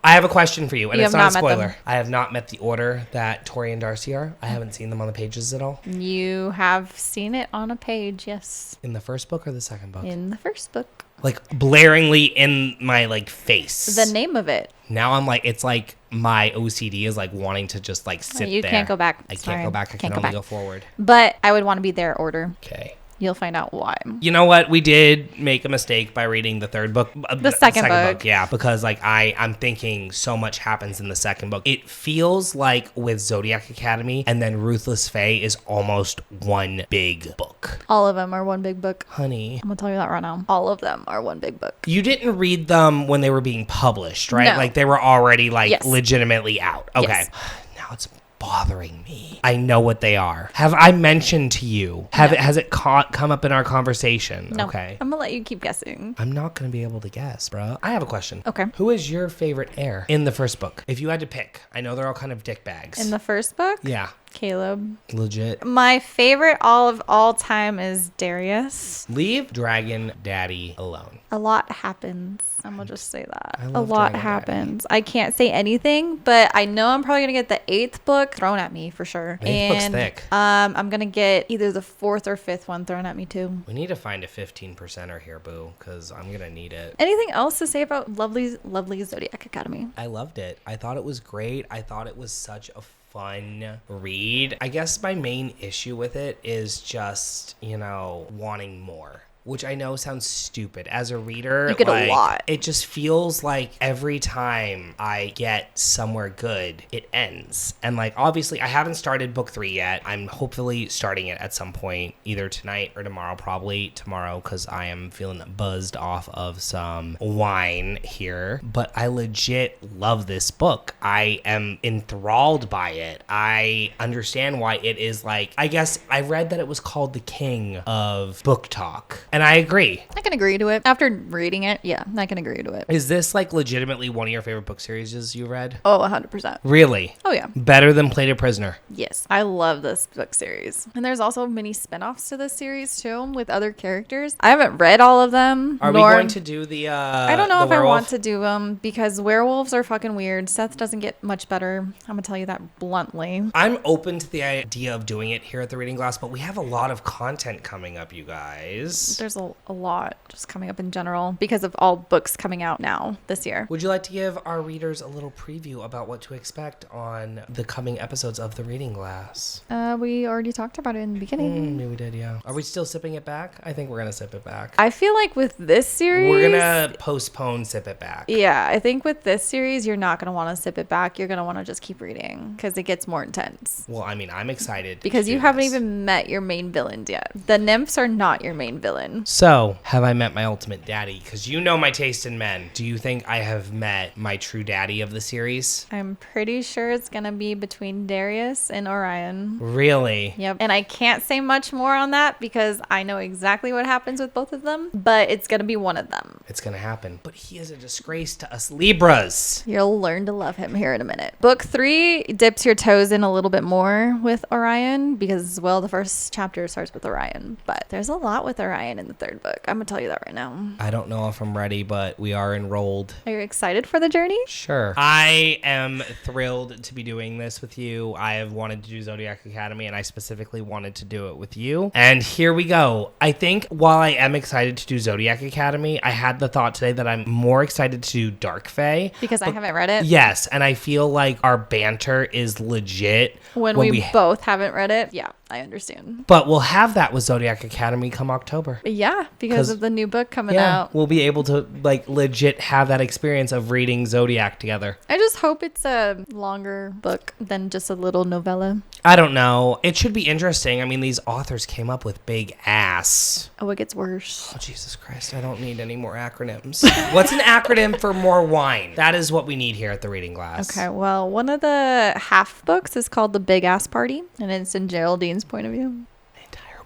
have a question for you, and You it's have not a not met spoiler. them. I have not met the order that Tori and Darcy are. I haven't seen them on the pages at all. You have seen it on a page, yes. In the first book or the second book? In the first book. Like, blaringly in my, like, face. The name of it. Now I'm like, it's like my OCD is like wanting to just like sit You there. can't go back. I Sorry. can't go back. I can Can't go only back. go forward. But I would want to be their order. Okay. You'll find out why. You know what? We did make a mistake by reading the third book. The second book. Yeah, because like I'm thinking so much happens in the second book. It feels like with Zodiac Academy and then Ruthless Fae is almost one big book. All of them are one big book. Honey. I'm going to tell you that right now. All of them are one big book. You didn't read them when they were being published, right? No. Like they were already like Yes. legitimately out. Okay. Yes. Now it's bothering me. I know what they are. Have I mentioned to you? Has it come up in our conversation? No. Okay. I'm going to let you keep guessing. I'm not going to be able to guess, bro. I have a question. Okay. Who is your favorite heir in the first book? If you had to pick. I know they're all kind of dick bags. In the first book? Yeah. Caleb. Legit. My favorite of all time is Darius. Leave Dragon Daddy alone. A lot happens. I'm going to just say that. I A love lot Dragon happens. I can't say anything, but I know I'm probably going to get the 8th book thrown at me for sure. The 8th book's thick. I'm going to get either the 4th or 5th one thrown at me too. We need to find a 15%er here, boo, because I'm going to need it. Anything else to say about lovely Zodiac Academy? I loved it. I thought it was great. I thought it was such a fun read. I guess my main issue with it is just, wanting more. Which I know sounds stupid. As a reader, you get a lot. It just feels like every time I get somewhere good, it ends. And like, obviously, I haven't started book 3 yet. I'm hopefully starting it at some point, either tonight or tomorrow. Probably tomorrow, because I am feeling buzzed off of some wine here. But I legit love this book. I am enthralled by it. I understand why it is like, I guess I read that it was called the king of book talk. And I agree. I can agree to it. After reading it, yeah, I can agree to it. Is this like legitimately one of your favorite book series you read? Oh, 100%. Really? Oh, yeah. Better than Plated Prisoner? Yes. I love this book series. And there's also many spinoffs to this series, too, with other characters. I haven't read all of them. Are we going to do the I don't know if werewolf? I want to do them because werewolves are fucking weird. Seth doesn't get much better. I'm going to tell you that bluntly. I'm open to the idea of doing it here at the Reading Glass, but we have a lot of content coming up, you guys. There's a lot just coming up in general because of all books coming out now this year. Would you like to give our readers a little preview about what to expect on the coming episodes of the Reading Glass? We already talked about it in the beginning. Maybe we did, yeah. Are we still sipping it back? I think we're going to sip it back. I feel like with this series... We're going to postpone sip it back. Yeah, I think with this series, you're not going to want to sip it back. You're going to want to just keep reading because it gets more intense. Well, I mean, I'm excited. Because you haven't even met your main villains yet. The nymphs are not your main villain. So, have I met my ultimate daddy? Because you know my taste in men. Do you think I have met my true daddy of the series? I'm pretty sure it's going to be between Darius and Orion. Really? Yep. And I can't say much more on that because I know exactly what happens with both of them, but it's going to be one of them. It's going to happen. But he is a disgrace to us Libras. You'll learn to love him here in a minute. Book 3 dips your toes in a little bit more with Orion because, well, the first chapter starts with Orion, but there's a lot with Orion in the third book. I'm going to tell you that right now. I don't know if I'm ready, but we are enrolled. Are you excited for the journey? Sure. I am thrilled to be doing this with you. I have wanted to do Zodiac Academy, and I specifically wanted to do it with you. And here we go. I think while I am excited to do Zodiac Academy, I had the thought today that I'm more excited to do Dark Fae. Because I haven't read it? Yes, and I feel like our banter is legit. When we both haven't read it? Yeah, I understand. But we'll have that with Zodiac Academy come October. Yeah, because of the new book coming out. We'll be able to like legit have that experience of reading Zodiac together. I just hope it's a longer book than just a little novella. I don't know. It should be interesting. I mean, these authors came up with big ass. Oh, it gets worse. Oh, Jesus Christ. I don't need any more acronyms. What's an acronym for more wine? That is what we need here at the Reading Glass. Okay, well, one of the half books is called The Big Ass Party, and it's in Geraldine's point of view.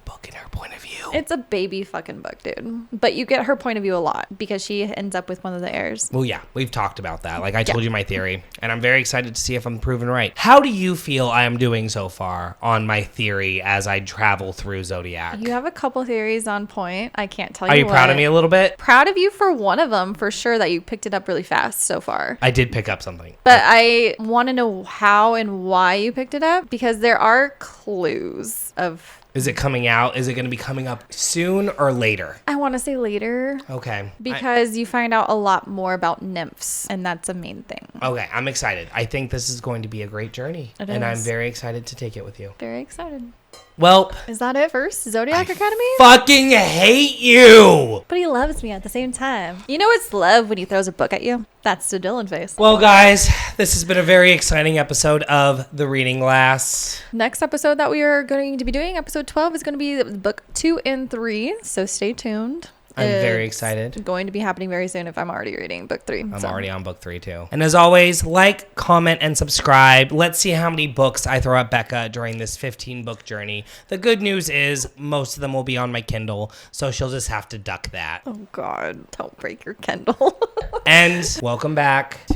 Book in her point of view. It's a baby fucking book, dude. But you get her point of view a lot because she ends up with one of the heirs. Well, yeah, we've talked about that. Like I told you my theory, and I'm very excited to see if I'm proven right. How do you feel I am doing so far on my theory as I travel through Zodiac? You have a couple theories on point. I can't tell you. Are you proud of me a little bit? Proud of you for one of them, for sure, that you picked it up really fast so far. I did pick up something. But I want to know how and why you picked it up because there are clues of... Is it coming out? Is it going to be coming up soon or later? I want to say later. Okay. Because you find out a lot more about nymphs, and that's a main thing. Okay, I'm excited. I think this is going to be a great journey. It and is. I'm very excited to take it with you. Very excited. Well, Is that it first? Zodiac Academy? fucking hate you. But he loves me at the same time. You know it's love when he throws a book at you? That's the Dylan face. Well, guys, this has been a very exciting episode of The Reading Glass. Next episode that we are going to be doing, episode 12, is going to be book 2 and 3. So stay tuned. I'm very excited. It's going to be happening very soon if I'm already reading book 3. I'm already on book 3 too. And as always, like, comment, and subscribe. Let's see how many books I throw at Bekka during this 15-book journey. The good news is most of them will be on my Kindle, so she'll just have to duck that. Oh, God. Don't break your Kindle. And welcome back to